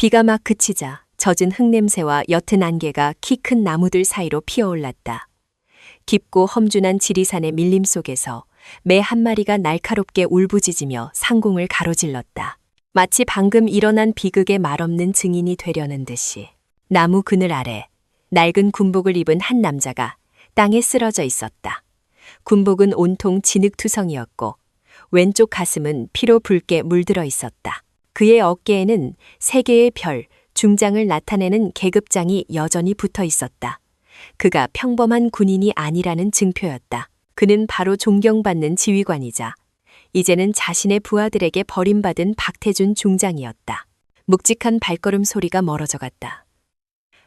비가 막 그치자 젖은 흙냄새와 옅은 안개가 키 큰 나무들 사이로 피어올랐다. 깊고 험준한 지리산의 밀림 속에서 매 한 마리가 날카롭게 울부짖으며 상공을 가로질렀다. 마치 방금 일어난 비극의 말없는 증인이 되려는 듯이. 나무 그늘 아래 낡은 군복을 입은 한 남자가 땅에 쓰러져 있었다. 군복은 온통 진흙투성이었고 왼쪽 가슴은 피로 붉게 물들어 있었다. 그의 어깨에는 세 개의 별, 중장을 나타내는 계급장이 여전히 붙어 있었다. 그가 평범한 군인이 아니라는 증표였다. 그는 바로 존경받는 지휘관이자 이제는 자신의 부하들에게 버림받은 박태준 중장이었다. 묵직한 발걸음 소리가 멀어져 갔다.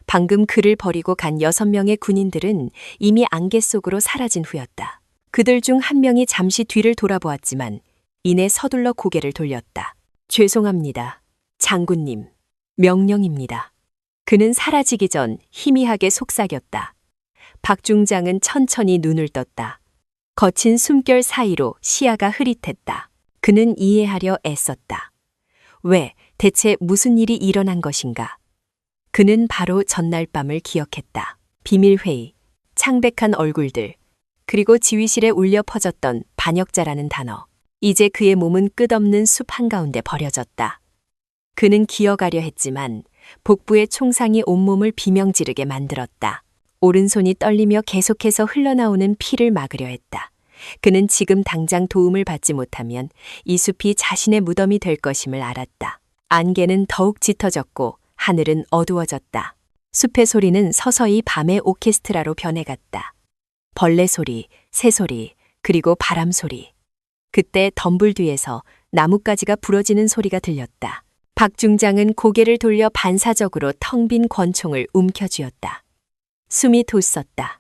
방금 그를 버리고 간 6명의 군인들은 이미 안개 속으로 사라진 후였다. 그들 중 한 명이 잠시 뒤를 돌아보았지만 이내 서둘러 고개를 돌렸다. 죄송합니다. 장군님. 명령입니다. 그는 사라지기 전 희미하게 속삭였다. 박 중장은 천천히 눈을 떴다. 거친 숨결 사이로 시야가 흐릿했다. 그는 이해하려 애썼다. 왜, 대체 무슨 일이 일어난 것인가? 그는 바로 전날 밤을 기억했다. 비밀회의, 창백한 얼굴들, 그리고 지휘실에 울려 퍼졌던 반역자라는 단어. 이제 그의 몸은 끝없는 숲 한가운데 버려졌다. 그는 기어가려 했지만 복부의 총상이 온몸을 비명지르게 만들었다. 오른손이 떨리며 계속해서 흘러나오는 피를 막으려 했다. 그는 지금 당장 도움을 받지 못하면 이 숲이 자신의 무덤이 될 것임을 알았다. 안개는 더욱 짙어졌고 하늘은 어두워졌다. 숲의 소리는 서서히 밤의 오케스트라로 변해갔다. 벌레 소리, 새 소리, 그리고 바람 소리. 그때 덤불 뒤에서 나뭇가지가 부러지는 소리가 들렸다. 박 중장은 고개를 돌려 반사적으로 텅 빈 권총을 움켜쥐었다. 숨이 돋섰다.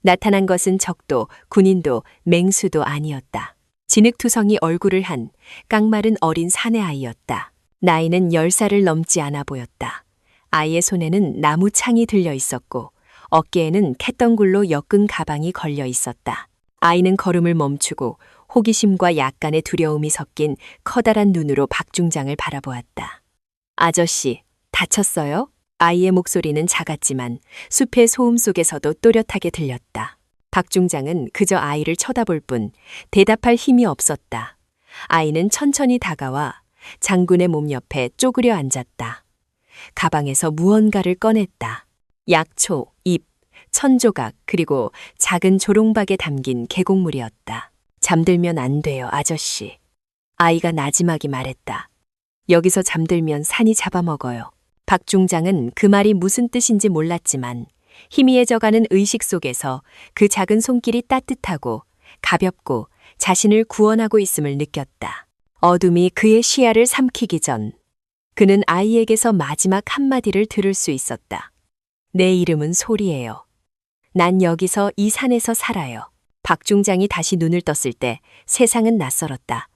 나타난 것은 적도, 군인도, 맹수도 아니었다. 진흙투성이 얼굴을 한 깡마른 어린 사내아이였다. 나이는 10살을 넘지 않아 보였다. 아이의 손에는 나무 창이 들려 있었고 어깨에는 캣덩굴로 엮은 가방이 걸려 있었다. 아이는 걸음을 멈추고 호기심과 약간의 두려움이 섞인 커다란 눈으로 박 중장을 바라보았다. 아저씨, 다쳤어요? 아이의 목소리는 작았지만 숲의 소음 속에서도 또렷하게 들렸다. 박 중장은 그저 아이를 쳐다볼 뿐 대답할 힘이 없었다. 아이는 천천히 다가와 장군의 몸 옆에 쪼그려 앉았다. 가방에서 무언가를 꺼냈다. 약초, 잎, 천조각, 그리고 작은 조롱박에 담긴 계곡물이었다. 잠들면 안 돼요, 아저씨. 아이가 나지막이 말했다. 여기서 잠들면 산이 잡아먹어요. 박 중장은 그 말이 무슨 뜻인지 몰랐지만 희미해져가는 의식 속에서 그 작은 손길이 따뜻하고 가볍고 자신을 구원하고 있음을 느꼈다. 어둠이 그의 시야를 삼키기 전 그는 아이에게서 마지막 한마디를 들을 수 있었다. 내 이름은 소리예요. 난 여기서 이 산에서 살아요. 박 중장이 다시 눈을 떴을 때 세상은 낯설었다.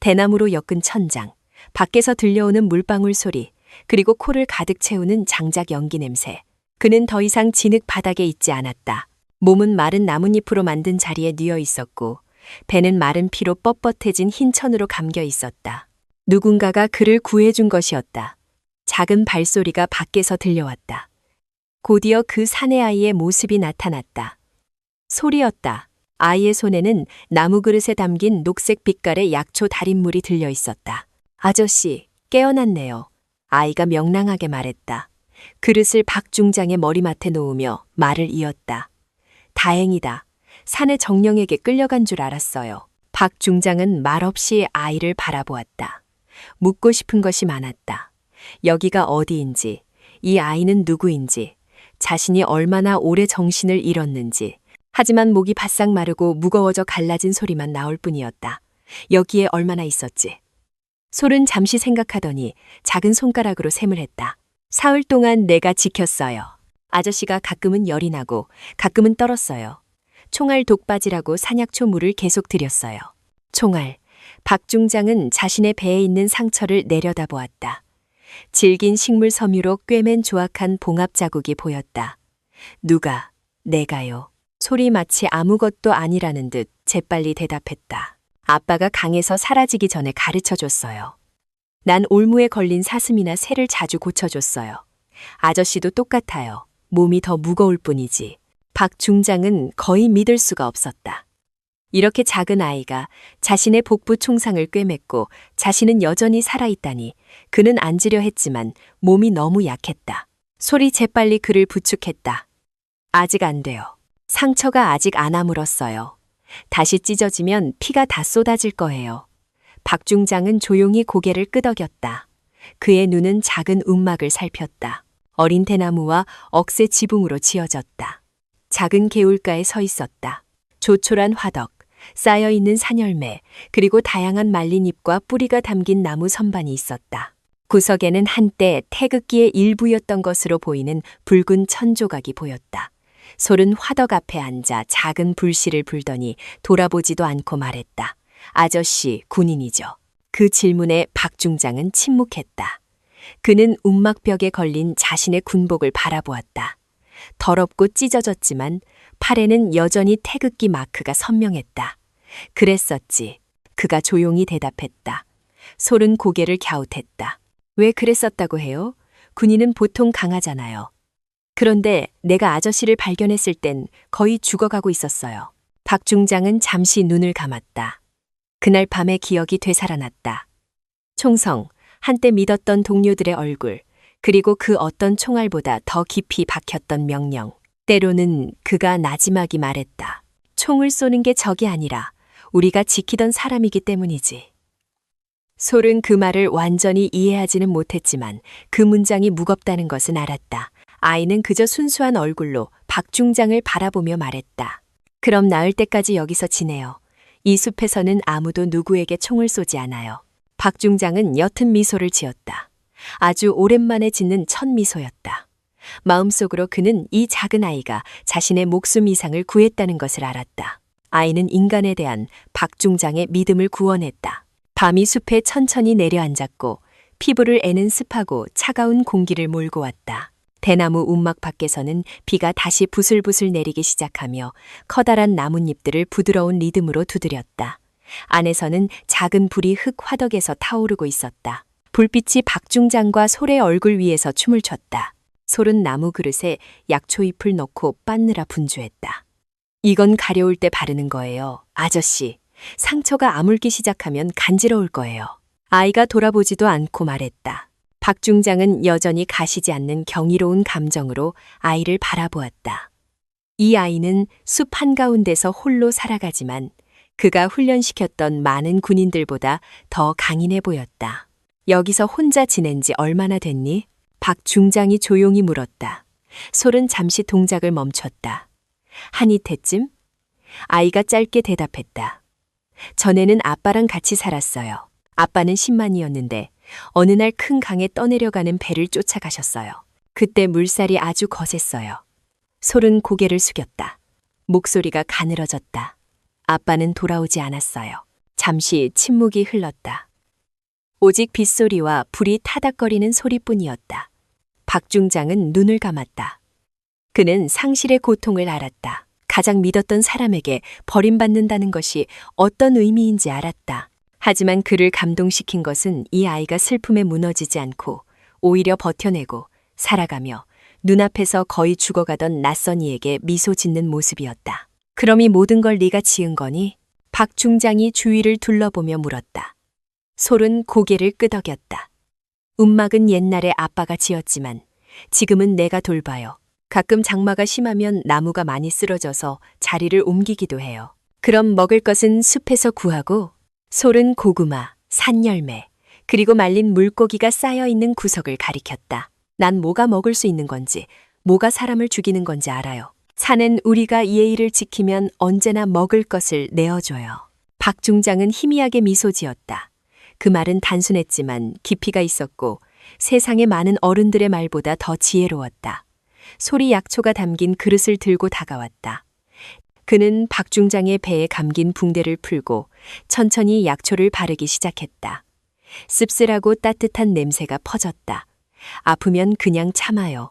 대나무로 엮은 천장, 밖에서 들려오는 물방울 소리, 그리고 코를 가득 채우는 장작 연기 냄새. 그는 더 이상 진흙 바닥에 있지 않았다. 몸은 마른 나뭇잎으로 만든 자리에 뉘어 있었고 배는 마른 피로 뻣뻣해진 흰 천으로 감겨 있었다. 누군가가 그를 구해준 것이었다. 작은 발소리가 밖에서 들려왔다. 곧이어 그 사내아이의 모습이 나타났다. 소리였다. 아이의 손에는 나무 그릇에 담긴 녹색 빛깔의 약초 달인물이 들려 있었다. 아저씨, 깨어났네요. 아이가 명랑하게 말했다. 그릇을 박 중장의 머리맡에 놓으며 말을 이었다. 다행이다. 산의 정령에게 끌려간 줄 알았어요. 박 중장은 말없이 아이를 바라보았다. 묻고 싶은 것이 많았다. 여기가 어디인지, 이 아이는 누구인지, 자신이 얼마나 오래 정신을 잃었는지. 하지만 목이 바싹 마르고 무거워져 갈라진 소리만 나올 뿐이었다. 여기에 얼마나 있었지? 솔은 잠시 생각하더니 작은 손가락으로 셈을 했다. 사흘 동안 내가 지켰어요. 아저씨가 가끔은 열이 나고 가끔은 떨었어요. 총알 독바지라고 산약초 물을 계속 드렸어요. 총알. 박 중장은 자신의 배에 있는 상처를 내려다보았다. 질긴 식물 섬유로 꿰맨 조악한 봉합 자국이 보였다. 누가? 내가요. 솔이 마치 아무것도 아니라는 듯 재빨리 대답했다. 아빠가 강에서 사라지기 전에 가르쳐줬어요. 난 올무에 걸린 사슴이나 새를 자주 고쳐줬어요. 아저씨도 똑같아요. 몸이 더 무거울 뿐이지. 박 중장은 거의 믿을 수가 없었다. 이렇게 작은 아이가 자신의 복부 총상을 꿰맸고 자신은 여전히 살아있다니 그는 앉으려 했지만 몸이 너무 약했다. 솔이 재빨리 그를 부축했다. 아직 안 돼요. 상처가 아직 안 아물었어요. 다시 찢어지면 피가 다 쏟아질 거예요. 박 중장은 조용히 고개를 끄덕였다. 그의 눈은 작은 움막을 살폈다. 어린 대나무와 억새 지붕으로 지어졌다. 작은 개울가에 서 있었다. 조촐한 화덕, 쌓여있는 산열매, 그리고 다양한 말린 잎과 뿌리가 담긴 나무 선반이 있었다. 구석에는 한때 태극기의 일부였던 것으로 보이는 붉은 천조각이 보였다. 솔은 화덕 앞에 앉아 작은 불씨를 불더니 돌아보지도 않고 말했다. 아저씨, 군인이죠. 그 질문에 박 중장은 침묵했다. 그는 움막벽에 걸린 자신의 군복을 바라보았다. 더럽고 찢어졌지만 팔에는 여전히 태극기 마크가 선명했다. 그랬었지. 그가 조용히 대답했다. 솔은 고개를 갸웃했다. 왜 그랬었다고 해요? 군인은 보통 강하잖아요. 그런데 내가 아저씨를 발견했을 땐 거의 죽어가고 있었어요. 박 중장은 잠시 눈을 감았다. 그날 밤의 기억이 되살아났다. 총성, 한때 믿었던 동료들의 얼굴, 그리고 그 어떤 총알보다 더 깊이 박혔던 명령. 때로는 그가 나지막이 말했다. 총을 쏘는 게 적이 아니라 우리가 지키던 사람이기 때문이지. 솔은 그 말을 완전히 이해하지는 못했지만 그 문장이 무겁다는 것은 알았다. 아이는 그저 순수한 얼굴로 박 중장을 바라보며 말했다. 그럼 나을 때까지 여기서 지내요. 이 숲에서는 아무도 누구에게 총을 쏘지 않아요. 박 중장은 옅은 미소를 지었다. 아주 오랜만에 짓는 첫 미소였다. 마음속으로 그는 이 작은 아이가 자신의 목숨 이상을 구했다는 것을 알았다. 아이는 인간에 대한 박 중장의 믿음을 구원했다. 밤이 숲에 천천히 내려앉았고 피부를 애는 습하고 차가운 공기를 몰고 왔다. 대나무 움막 밖에서는 비가 다시 부슬부슬 내리기 시작하며 커다란 나뭇잎들을 부드러운 리듬으로 두드렸다. 안에서는 작은 불이 흙 화덕에서 타오르고 있었다. 불빛이 박 중장과 솔의 얼굴 위에서 춤을 췄다. 솔은 나무 그릇에 약초잎을 넣고 빻느라 분주했다. 이건 가려울 때 바르는 거예요, 아저씨. 상처가 아물기 시작하면 간지러울 거예요. 아이가 돌아보지도 않고 말했다. 박 중장은 여전히 가시지 않는 경이로운 감정으로 아이를 바라보았다. 이 아이는 숲 한가운데서 홀로 살아가지만 그가 훈련시켰던 많은 군인들보다 더 강인해 보였다. 여기서 혼자 지낸 지 얼마나 됐니? 박 중장이 조용히 물었다. 솔은 잠시 동작을 멈췄다. 한 이태쯤? 아이가 짧게 대답했다. 전에는 아빠랑 같이 살았어요. 아빠는 10만이었는데 어느 날 큰 강에 떠내려가는 배를 쫓아가셨어요. 그때 물살이 아주 거셌어요. 솔은 고개를 숙였다. 목소리가 가늘어졌다. 아빠는 돌아오지 않았어요. 잠시 침묵이 흘렀다. 오직 빗소리와 불이 타닥거리는 소리뿐이었다. 박 중장은 눈을 감았다. 그는 상실의 고통을 알았다. 가장 믿었던 사람에게 버림받는다는 것이 어떤 의미인지 알았다. 하지만 그를 감동시킨 것은 이 아이가 슬픔에 무너지지 않고 오히려 버텨내고 살아가며 눈앞에서 거의 죽어가던 낯선 이에게 미소 짓는 모습이었다. 그럼 이 모든 걸 네가 지은 거니? 박 중장이 주위를 둘러보며 물었다. 솔은 고개를 끄덕였다. 움막은 옛날에 아빠가 지었지만 지금은 내가 돌봐요. 가끔 장마가 심하면 나무가 많이 쓰러져서 자리를 옮기기도 해요. 그럼 먹을 것은 숲에서 구하고 솔은 고구마, 산열매, 그리고 말린 물고기가 쌓여있는 구석을 가리켰다. 난 뭐가 먹을 수 있는 건지, 뭐가 사람을 죽이는 건지 알아요. 산은 우리가 예의를 지키면 언제나 먹을 것을 내어줘요. 박 중장은 희미하게 미소 지었다. 그 말은 단순했지만 깊이가 있었고 세상의 많은 어른들의 말보다 더 지혜로웠다. 소리 약초가 담긴 그릇을 들고 다가왔다. 그는 박 중장의 배에 감긴 붕대를 풀고 천천히 약초를 바르기 시작했다. 씁쓸하고 따뜻한 냄새가 퍼졌다. 아프면 그냥 참아요.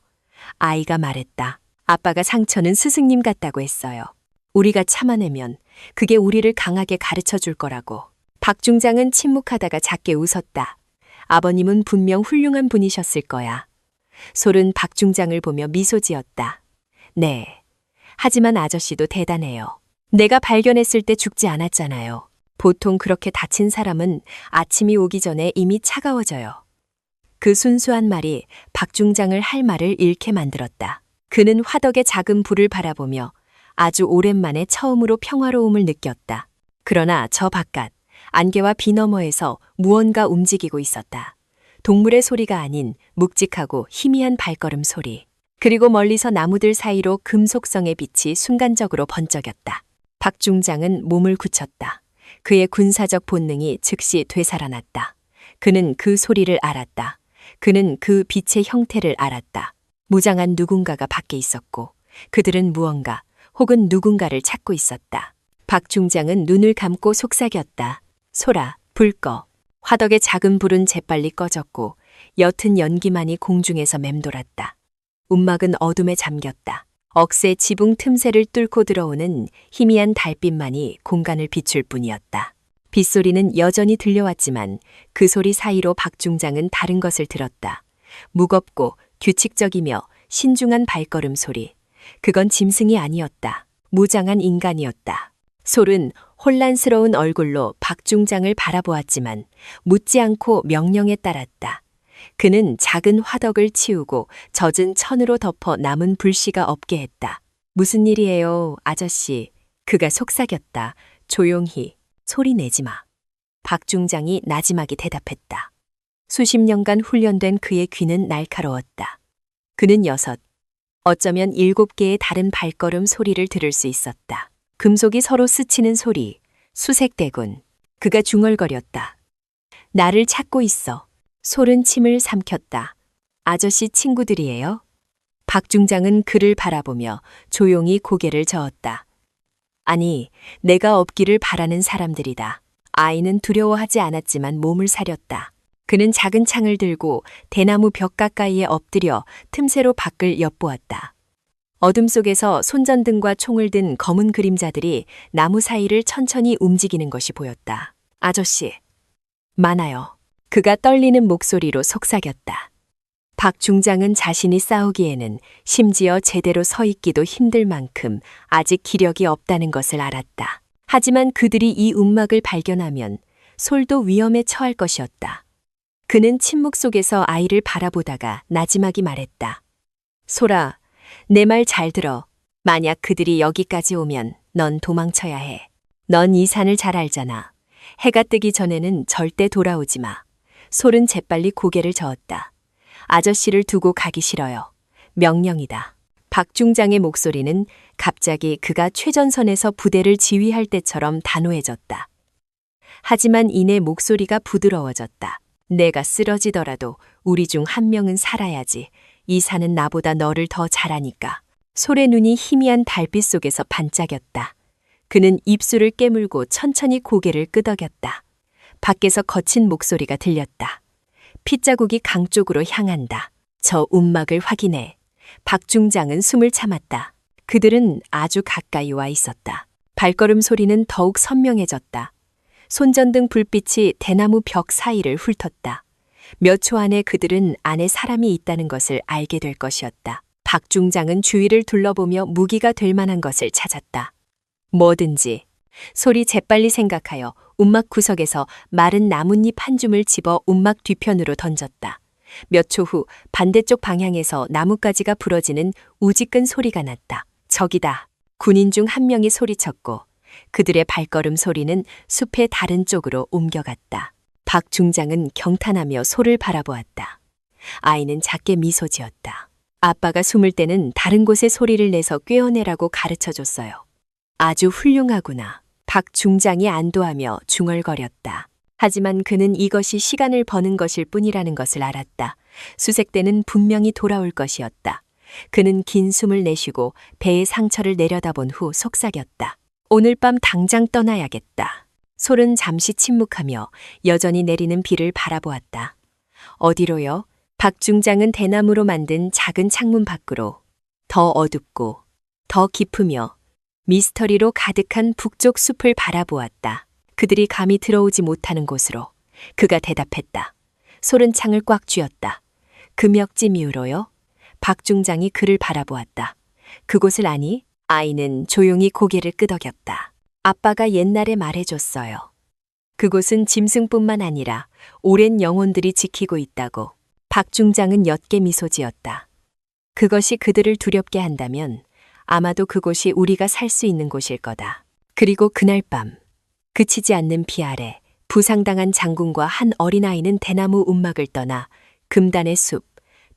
아이가 말했다. 아빠가 상처는 스승님 같다고 했어요. 우리가 참아내면 그게 우리를 강하게 가르쳐 줄 거라고. 박 중장은 침묵하다가 작게 웃었다. 아버님은 분명 훌륭한 분이셨을 거야. 솔은 박 중장을 보며 미소 지었다. 네. 하지만 아저씨도 대단해요. 내가 발견했을 때 죽지 않았잖아요. 보통 그렇게 다친 사람은 아침이 오기 전에 이미 차가워져요. 그 순수한 말이 박 중장을 할 말을 잃게 만들었다. 그는 화덕의 작은 불을 바라보며 아주 오랜만에 처음으로 평화로움을 느꼈다. 그러나 저 바깥, 안개와 비 너머에서 무언가 움직이고 있었다. 동물의 소리가 아닌 묵직하고 희미한 발걸음 소리. 그리고 멀리서 나무들 사이로 금속성의 빛이 순간적으로 번쩍였다. 박 중장은 몸을 굳혔다. 그의 군사적 본능이 즉시 되살아났다. 그는 그 소리를 알았다. 그는 그 빛의 형태를 알았다. 무장한 누군가가 밖에 있었고 그들은 무언가 혹은 누군가를 찾고 있었다. 박 중장은 눈을 감고 속삭였다. 소라, 불 꺼. 화덕의 작은 불은 재빨리 꺼졌고 옅은 연기만이 공중에서 맴돌았다. 움막은 어둠에 잠겼다. 억새 지붕 틈새를 뚫고 들어오는 희미한 달빛만이 공간을 비출 뿐이었다. 빗소리는 여전히 들려왔지만 그 소리 사이로 박 중장은 다른 것을 들었다. 무겁고 규칙적이며 신중한 발걸음 소리. 그건 짐승이 아니었다. 무장한 인간이었다. 솔은 혼란스러운 얼굴로 박 중장을 바라보았지만 묻지 않고 명령에 따랐다. 그는 작은 화덕을 치우고 젖은 천으로 덮어 남은 불씨가 없게 했다. 무슨 일이에요, 아저씨? 그가 속삭였다. 조용히, 소리 내지 마. 박 중장이 나지막이 대답했다. 수십 년간 훈련된 그의 귀는 날카로웠다. 그는 6, 어쩌면 7개의 다른 발걸음 소리를 들을 수 있었다. 금속이 서로 스치는 소리, 수색대군. 그가 중얼거렸다. 나를 찾고 있어. 솔은 침을 삼켰다. 아저씨 친구들이에요? 박 중장은 그를 바라보며 조용히 고개를 저었다. 아니, 내가 없기를 바라는 사람들이다. 아이는 두려워하지 않았지만 몸을 사렸다. 그는 작은 창을 들고 대나무 벽 가까이에 엎드려 틈새로 밖을 엿보았다. 어둠 속에서 손전등과 총을 든 검은 그림자들이 나무 사이를 천천히 움직이는 것이 보였다. 아저씨. 많아요. 그가 떨리는 목소리로 속삭였다. 박 중장은 자신이 싸우기에는 심지어 제대로 서 있기도 힘들 만큼 아직 기력이 없다는 것을 알았다. 하지만 그들이 이 움막을 발견하면 솔도 위험에 처할 것이었다. 그는 침묵 속에서 아이를 바라보다가 나지막이 말했다. 소라, 내 말 잘 들어. 만약 그들이 여기까지 오면 넌 도망쳐야 해. 넌 이 산을 잘 알잖아. 해가 뜨기 전에는 절대 돌아오지 마. 솔은 재빨리 고개를 저었다. 아저씨를 두고 가기 싫어요. 명령이다. 박 중장의 목소리는 갑자기 그가 최전선에서 부대를 지휘할 때처럼 단호해졌다. 하지만 이내 목소리가 부드러워졌다. 내가 쓰러지더라도 우리 중 한 명은 살아야지. 이 산은 나보다 너를 더 잘하니까. 솔의 눈이 희미한 달빛 속에서 반짝였다. 그는 입술을 깨물고 천천히 고개를 끄덕였다. 밖에서 거친 목소리가 들렸다. 핏자국이 강 쪽으로 향한다. 저 움막을 확인해. 박 중장은 숨을 참았다. 그들은 아주 가까이 와 있었다. 발걸음 소리는 더욱 선명해졌다. 손전등 불빛이 대나무 벽 사이를 훑었다. 몇 초 안에 그들은 안에 사람이 있다는 것을 알게 될 것이었다. 박 중장은 주위를 둘러보며 무기가 될 만한 것을 찾았다. 뭐든지. 솔이 재빨리 생각하여 움막 구석에서 마른 나뭇잎 한 줌을 집어 움막 뒤편으로 던졌다. 몇 초 후 반대쪽 방향에서 나뭇가지가 부러지는 우지끈 소리가 났다. 적이다. 군인 중 한 명이 소리쳤고 그들의 발걸음 소리는 숲의 다른 쪽으로 옮겨갔다. 박 중장은 경탄하며 솔을 바라보았다. 아이는 작게 미소 지었다. 아빠가 숨을 때는 다른 곳에 소리를 내서 꿰어내라고 가르쳐줬어요. 아주 훌륭하구나. 박 중장이 안도하며 중얼거렸다. 하지만 그는 이것이 시간을 버는 것일 뿐이라는 것을 알았다. 수색대는 분명히 돌아올 것이었다. 그는 긴 숨을 내쉬고 배의 상처를 내려다본 후 속삭였다. 오늘 밤 당장 떠나야겠다. 솔은 잠시 침묵하며 여전히 내리는 비를 바라보았다. 어디로요? 박 중장은 대나무로 만든 작은 창문 밖으로. 더 어둡고 더 깊으며 미스터리로 가득한 북쪽 숲을 바라보았다. 그들이 감히 들어오지 못하는 곳으로. 그가 대답했다. 솔은 창을 꽉 쥐었다. 금역지 미우로요? 박 중장이 그를 바라보았다. 그곳을 아니? 아이는 조용히 고개를 끄덕였다. 아빠가 옛날에 말해줬어요. 그곳은 짐승뿐만 아니라 오랜 영혼들이 지키고 있다고. 박 중장은 옅게 미소 지었다. 그것이 그들을 두렵게 한다면 아마도 그곳이 우리가 살 수 있는 곳일 거다. 그리고 그날 밤, 그치지 않는 비 아래 부상당한 장군과 한 어린아이는 대나무 움막을 떠나 금단의 숲,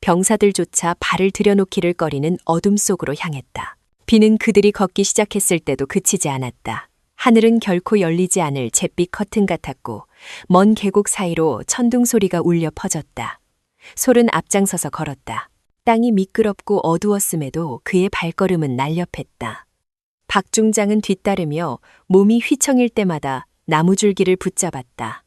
병사들조차 발을 들여놓기를 꺼리는 어둠 속으로 향했다. 비는 그들이 걷기 시작했을 때도 그치지 않았다. 하늘은 결코 열리지 않을 잿빛 커튼 같았고 먼 계곡 사이로 천둥 소리가 울려 퍼졌다. 솔은 앞장서서 걸었다. 땅이 미끄럽고 어두웠음에도 그의 발걸음은 날렵했다. 박 중장은 뒤따르며 몸이 휘청일 때마다 나무줄기를 붙잡았다.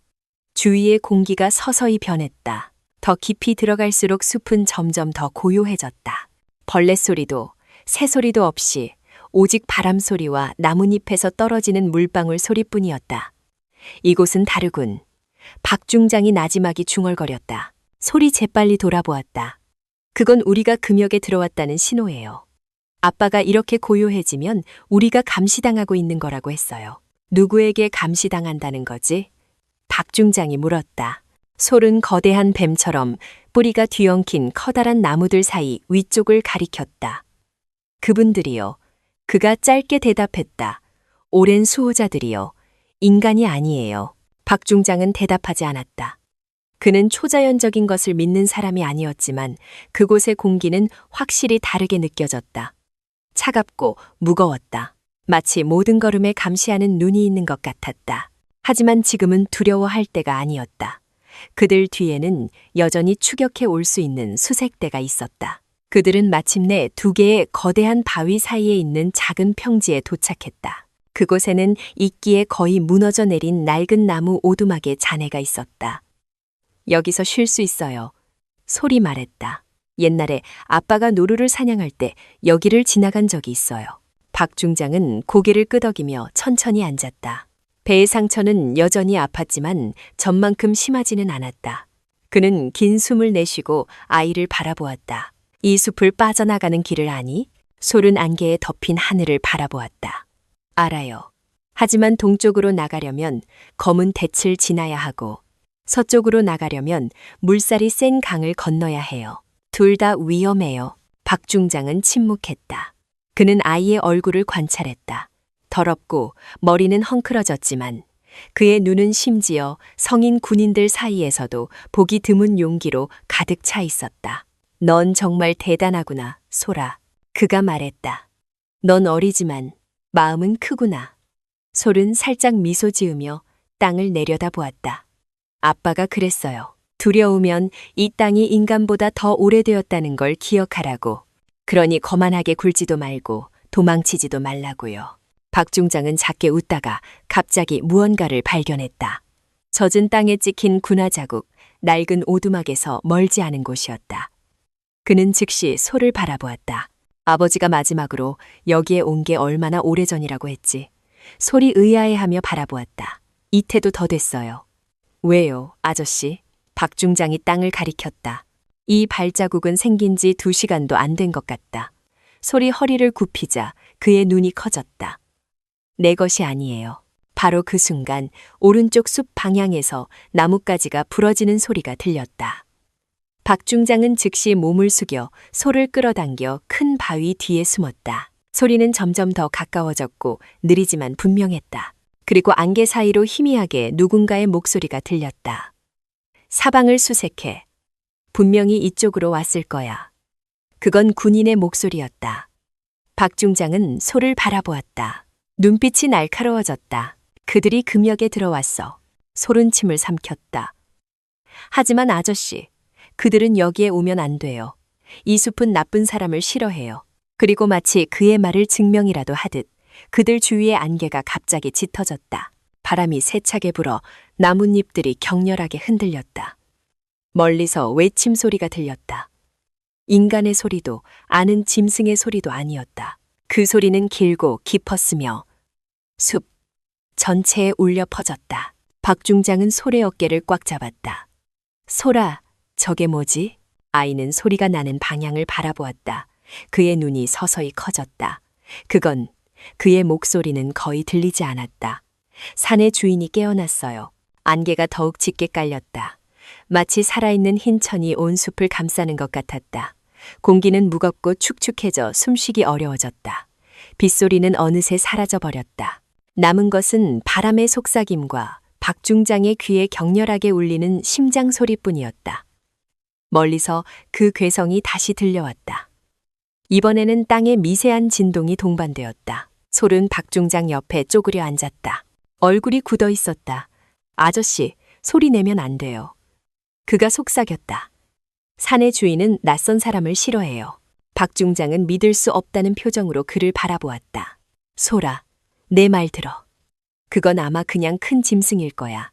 주위의 공기가 서서히 변했다. 더 깊이 들어갈수록 숲은 점점 더 고요해졌다. 벌레 소리도 새소리도 없이 오직 바람 소리와 나뭇잎에서 떨어지는 물방울 소리뿐이었다. 이곳은 다르군. 박 중장이 나지막이 중얼거렸다. 솔이 재빨리 돌아보았다. 그건 우리가 금역에 들어왔다는 신호예요. 아빠가 이렇게 고요해지면 우리가 감시당하고 있는 거라고 했어요. 누구에게 감시당한다는 거지? 박 중장이 물었다. 솔은 거대한 뱀처럼 뿌리가 뒤엉킨 커다란 나무들 사이 위쪽을 가리켰다. 그분들이요. 그가 짧게 대답했다. 오랜 수호자들이요. 인간이 아니에요. 박 중장은 대답하지 않았다. 그는 초자연적인 것을 믿는 사람이 아니었지만 그곳의 공기는 확실히 다르게 느껴졌다. 차갑고 무거웠다. 마치 모든 걸음에 감시하는 눈이 있는 것 같았다. 하지만 지금은 두려워할 때가 아니었다. 그들 뒤에는 여전히 추격해 올 수 있는 수색대가 있었다. 그들은 마침내 두 개의 거대한 바위 사이에 있는 작은 평지에 도착했다. 그곳에는 이끼에 거의 무너져 내린 낡은 나무 오두막의 잔해가 있었다. 여기서 쉴 수 있어요. 솔이 말했다. 옛날에 아빠가 노루를 사냥할 때 여기를 지나간 적이 있어요. 박 중장은 고개를 끄덕이며 천천히 앉았다. 배의 상처는 여전히 아팠지만 전만큼 심하지는 않았다. 그는 긴 숨을 내쉬고 아이를 바라보았다. 이 숲을 빠져나가는 길을 아니? 솔은 안개에 덮인 하늘을 바라보았다. 알아요. 하지만 동쪽으로 나가려면 검은 닻을 지나야 하고 서쪽으로 나가려면 물살이 센 강을 건너야 해요. 둘 다 위험해요. 박 중장은 침묵했다. 그는 아이의 얼굴을 관찰했다. 더럽고 머리는 헝클어졌지만 그의 눈은 심지어 성인 군인들 사이에서도 보기 드문 용기로 가득 차 있었다. 넌 정말 대단하구나, 솔아. 그가 말했다. 넌 어리지만 마음은 크구나. 솔은 살짝 미소 지으며 땅을 내려다보았다. 아빠가 그랬어요. 두려우면 이 땅이 인간보다 더 오래되었다는 걸 기억하라고. 그러니 거만하게 굴지도 말고 도망치지도 말라고요. 박 중장은 작게 웃다가 갑자기 무언가를 발견했다. 젖은 땅에 찍힌 군화 자국, 낡은 오두막에서 멀지 않은 곳이었다. 그는 즉시 솔을 바라보았다. 아버지가 마지막으로 여기에 온 게 얼마나 오래전이라고 했지. 솔이 의아해하며 바라보았다. 이태도 더 됐어요. 왜요, 아저씨? 박 중장이 땅을 가리켰다. 이 발자국은 생긴 지 2시간도 안 된 것 같다. 솔이 허리를 굽히자 그의 눈이 커졌다. 내 것이 아니에요. 바로 그 순간 오른쪽 숲 방향에서 나뭇가지가 부러지는 소리가 들렸다. 박 중장은 즉시 몸을 숙여 솔을 끌어당겨 큰 바위 뒤에 숨었다. 소리는 점점 더 가까워졌고 느리지만 분명했다. 그리고 안개 사이로 희미하게 누군가의 목소리가 들렸다. 사방을 수색해. 분명히 이쪽으로 왔을 거야. 그건 군인의 목소리였다. 박 중장은 솔을 바라보았다. 눈빛이 날카로워졌다. 그들이 금역에 들어왔어. 솔은 침을 삼켰다. 하지만 아저씨, 그들은 여기에 오면 안 돼요. 이 숲은 나쁜 사람을 싫어해요. 그리고 마치 그의 말을 증명이라도 하듯 그들 주위의 안개가 갑자기 짙어졌다. 바람이 세차게 불어 나뭇잎들이 격렬하게 흔들렸다. 멀리서 외침 소리가 들렸다. 인간의 소리도 아는 짐승의 소리도 아니었다. 그 소리는 길고 깊었으며 숲 전체에 울려 퍼졌다. 박 중장은 솔의 어깨를 꽉 잡았다. 소라, 저게 뭐지? 아이는 소리가 나는 방향을 바라보았다. 그의 눈이 서서히 커졌다. 그의 목소리는 거의 들리지 않았다. 산의 주인이 깨어났어요. 안개가 더욱 짙게 깔렸다. 마치 살아있는 흰 천이 온 숲을 감싸는 것 같았다. 공기는 무겁고 축축해져 숨쉬기 어려워졌다. 빗소리는 어느새 사라져버렸다. 남은 것은 바람의 속삭임과 박중장의 귀에 격렬하게 울리는 심장 소리뿐이었다. 멀리서 그 괴성이 다시 들려왔다. 이번에는 땅의 미세한 진동이 동반되었다. 솔은 박중장 옆에 쪼그려 앉았다. 얼굴이 굳어 있었다. 아저씨, 소리 내면 안 돼요. 그가 속삭였다. 산의 주인은 낯선 사람을 싫어해요. 박중장은 믿을 수 없다는 표정으로 그를 바라보았다. 소라, 내 말 들어. 그건 아마 그냥 큰 짐승일 거야.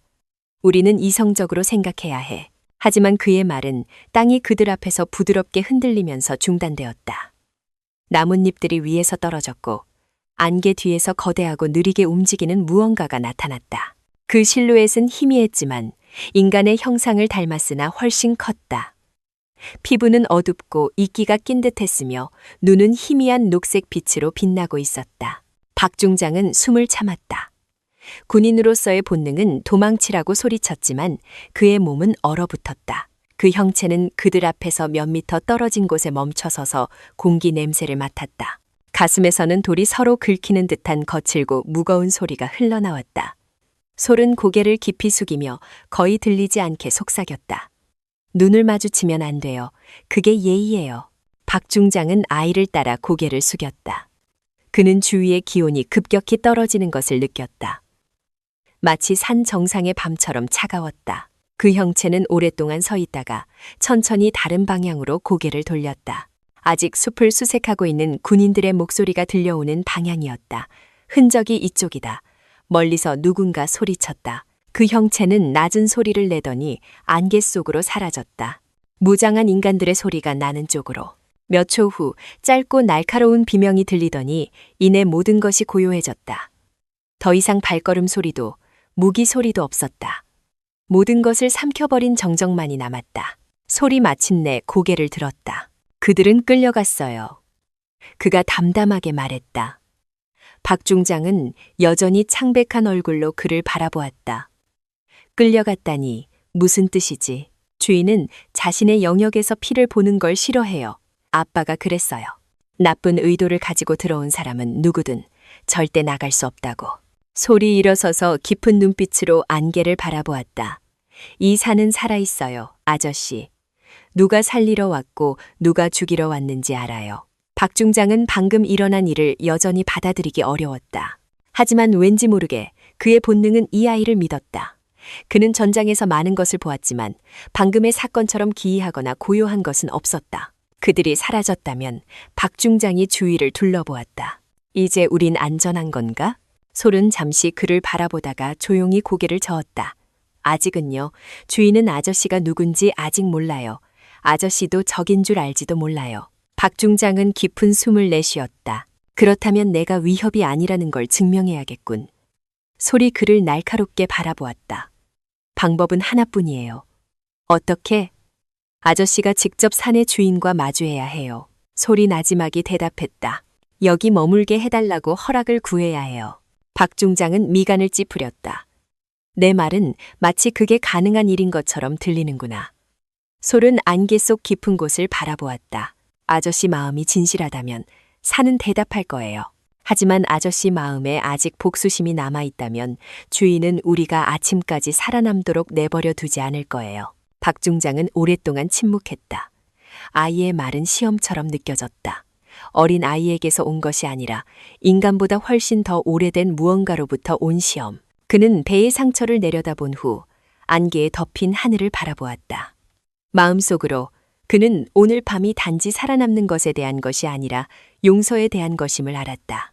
우리는 이성적으로 생각해야 해. 하지만 그의 말은 땅이 그들 앞에서 부드럽게 흔들리면서 중단되었다. 나뭇잎들이 위에서 떨어졌고 안개 뒤에서 거대하고 느리게 움직이는 무언가가 나타났다. 그 실루엣은 희미했지만 인간의 형상을 닮았으나 훨씬 컸다. 피부는 어둡고 이끼가 낀 듯했으며 눈은 희미한 녹색 빛으로 빛나고 있었다. 박중장은 숨을 참았다. 군인으로서의 본능은 도망치라고 소리쳤지만 그의 몸은 얼어붙었다. 그 형체는 그들 앞에서 몇 미터 떨어진 곳에 멈춰서서 공기 냄새를 맡았다. 가슴에서는 돌이 서로 긁히는 듯한 거칠고 무거운 소리가 흘러나왔다. 솔은 고개를 깊이 숙이며 거의 들리지 않게 속삭였다. 눈을 마주치면 안 돼요. 그게 예의예요. 박중장은 아이를 따라 고개를 숙였다. 그는 주위의 기온이 급격히 떨어지는 것을 느꼈다. 마치 산 정상의 밤처럼 차가웠다. 그 형체는 오랫동안 서 있다가 천천히 다른 방향으로 고개를 돌렸다. 아직 숲을 수색하고 있는 군인들의 목소리가 들려오는 방향이었다. 흔적이 이쪽이다. 멀리서 누군가 소리쳤다. 그 형체는 낮은 소리를 내더니 안개 속으로 사라졌다. 무장한 인간들의 소리가 나는 쪽으로. 몇 초 후 짧고 날카로운 비명이 들리더니 이내 모든 것이 고요해졌다. 더 이상 발걸음 소리도 무기 소리도 없었다. 모든 것을 삼켜버린 정적만이 남았다. 솔이 마침내 고개를 들었다. 그들은 끌려갔어요. 그가 담담하게 말했다. 박중장은 여전히 창백한 얼굴로 그를 바라보았다. 끌려갔다니 무슨 뜻이지? 주인은 자신의 영역에서 피를 보는 걸 싫어해요. 아빠가 그랬어요. 나쁜 의도를 가지고 들어온 사람은 누구든 절대 나갈 수 없다고. 솔이 일어서서 깊은 눈빛으로 안개를 바라보았다. 이 산은 살아있어요, 아저씨. 누가 살리러 왔고 누가 죽이러 왔는지 알아요. 박중장은 방금 일어난 일을 여전히 받아들이기 어려웠다. 하지만 왠지 모르게 그의 본능은 이 아이를 믿었다. 그는 전장에서 많은 것을 보았지만 방금의 사건처럼 기이하거나 고요한 것은 없었다. 그들이 사라졌다면 박중장이 주위를 둘러보았다. 이제 우린 안전한 건가? 솔은 잠시 그를 바라보다가 조용히 고개를 저었다. 아직은요. 주인은 아저씨가 누군지 아직 몰라요. 아저씨도 적인 줄 알지도 몰라요. 박중장은 깊은 숨을 내쉬었다. 그렇다면 내가 위협이 아니라는 걸 증명해야겠군. 솔이 그를 날카롭게 바라보았다. 방법은 하나뿐이에요. 어떻게? 아저씨가 직접 산의 주인과 마주해야 해요. 솔이 나지막이 대답했다. 여기 머물게 해달라고 허락을 구해야 해요. 박중장은 미간을 찌푸렸다. 내 말은 마치 그게 가능한 일인 것처럼 들리는구나. 솔은 안개 속 깊은 곳을 바라보았다. 아저씨 마음이 진실하다면 산은 대답할 거예요. 하지만 아저씨 마음에 아직 복수심이 남아있다면 주인은 우리가 아침까지 살아남도록 내버려 두지 않을 거예요. 박중장은 오랫동안 침묵했다. 아이의 말은 시험처럼 느껴졌다. 어린 아이에게서 온 것이 아니라 인간보다 훨씬 더 오래된 무언가로부터 온 시험. 그는 배의 상처를 내려다본 후 안개에 덮인 하늘을 바라보았다. 마음속으로 그는 오늘 밤이 단지 살아남는 것에 대한 것이 아니라 용서에 대한 것임을 알았다.